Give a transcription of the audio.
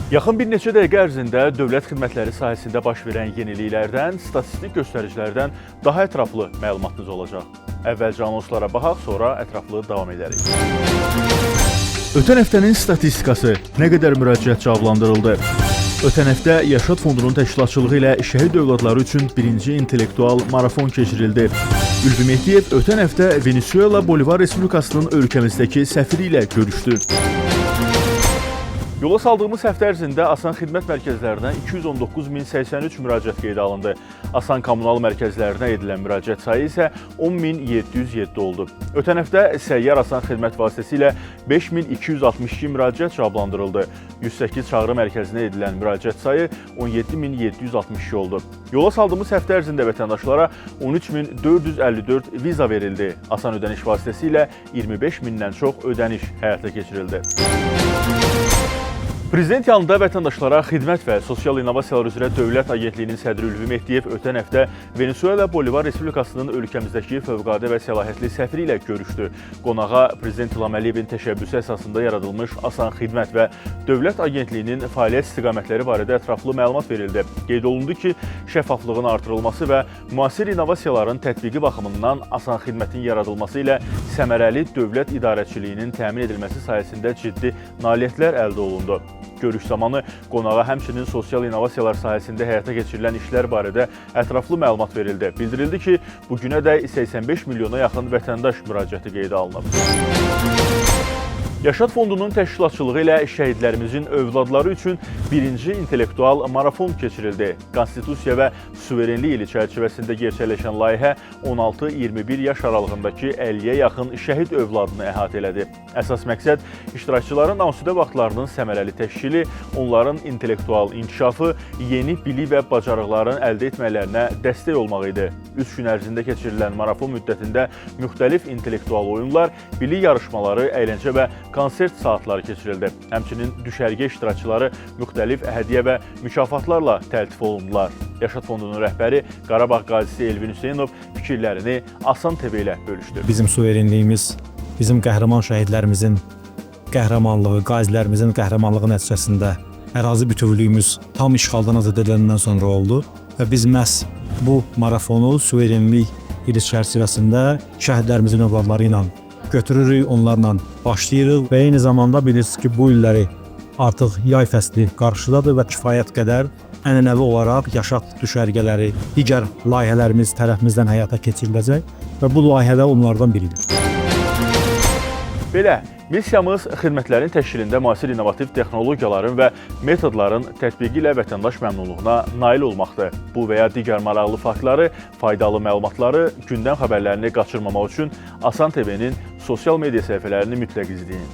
Yaxın bir neçə dəqiqə ərzində dövlət xidmətləri sahəsində baş verən yeniliklərdən, statistik göstəricilərdən daha ətraflı məlumatınız olacaq. Əvvəlcə anonslara baxaq, sonra ətraflı davam edərik. Ötən həftənin statistikası: nə qədər müraciət cavablandırıldı? Ötən həftə Yaşad Fondunun təşkilatçılığı ilə şəhid övladları üçün birinci intellektual marafon keçirildi. Ülvi Mehdiyev ötən həftə Venezuela Bolivar Respublikasının ölkəmizdəki səfiri ilə görüşdü. Yola saldığımız həftə ərzində Asan xidmət mərkəzlərinə 219.083 müraciət qeydə alındı. Asan kommunal mərkəzlərinə edilən müraciət sayı isə 10.707 oldu. Ötən həftə səyyar Asan xidmət vasitəsilə 5.262 müraciət cavablandırıldı. 108 çağrı mərkəzinə edilən müraciət sayı 17.762 oldu. Yola saldığımız həftə ərzində vətəndaşlara 13.454 viza verildi. Asan ödəniş vasitəsilə 25.000-dən çox ödəniş həyata keçirildi. Prezident yanında vətəndaşlara xidmət və sosial innovasiyalar üzrə Dövlət Agentliyinin sədri Ülvi Mehdiyev ötən həftə Venezuela Bolivar Respublikasının ölkəmizdəki fövqəladə və səlahiyyətli səfiri ilə görüşdü. Qonağa Prezident İlham Əliyevin təşəbbüsü əsasında yaradılmış Asan xidmət və Dövlət Agentliyinin fəaliyyət istiqamətləri barədə ətraflı məlumat verildi. Qeyd olundu ki, şəffaflığın artırılması və müasir innovasiyaların tətbiqi baxımından Asan xidmətin yaradılması ilə səmərəli dövlət idarəçiliyinin təmin edilməsi sayəsində ciddi nailiyyətlər əldə olundu. Görüş zamanı qonağa həmçinin sosial innovasiyalar sahəsində həyata keçirilən işlər barədə ətraflı məlumat verildi. Bildirildi ki, bu günədək 85 milyona yaxın vətəndaş müraciəti qeydə alınıb. Yaşad Fondunun təşkilatçılığı ilə şəhidlərimizin övladları üçün birinci intellektual marafon keçirildi. Konstitusiya və suverenlik ili çərçivəsində gerçəkləşən layihə 16-21 yaş aralığındakı 50-yə yaxın şəhid övladını əhatə elədi. Əsas məqsəd iştirakçıların asudə vaxtlarının səmərəli təşkili, onların intellektual inkişafı, yeni bilik və bacarıqların əldə etmələrinə dəstək olmaq idi. 3 gün ərzində keçirilən marafon müddətində müxtəlif intellektual oyunlar, bilik yarışmaları, əyləncə və konsert saatları keçirildi. Həmçinin düşərgə iştirakçıları müxtəlif hədiyyə və mükafatlarla təltif olundular. Yaşad Fondunun rəhbəri Qarabağ qazisi Elvin Hüseynov fikirlərini Asan TV ilə bölüşdü. Bizim suverenliyimiz, bizim qəhrəman şəhidlərimizin qəhrəmanlığı, qazilərimizin qəhrəmanlığı nəticəsində ərazi bütövlüyümüz tam işğaldan azad ediləndən sonra oldu və biz məhz bu marafonu suverenlik ili çərçivəsində şəhidlərimizin övladları ilə götürürük, onlarla başlayırıq və eyni zamanda bilirsiniz ki, bu illəri artıq yay fəsli qarşıdadır və kifayət qədər ənənəvi olaraq Yaşad düşərgələri, digər layihələrimiz tərəfimizdən həyata keçiriləcək və bu layihədə onlardan biridir. Belə, missiyamız xidmətlərin təşkilində müasir innovativ texnologiyaların və metodların tətbiqi ilə vətəndaş məmnunluğuna nail olmaqdır. Bu və ya digər maraqlı faktları, faydalı məlumatları, gündəm xəbərlərini qaçırmamaq üçün Asan TV-nin sosial media səhifələrini mütləq izləyin.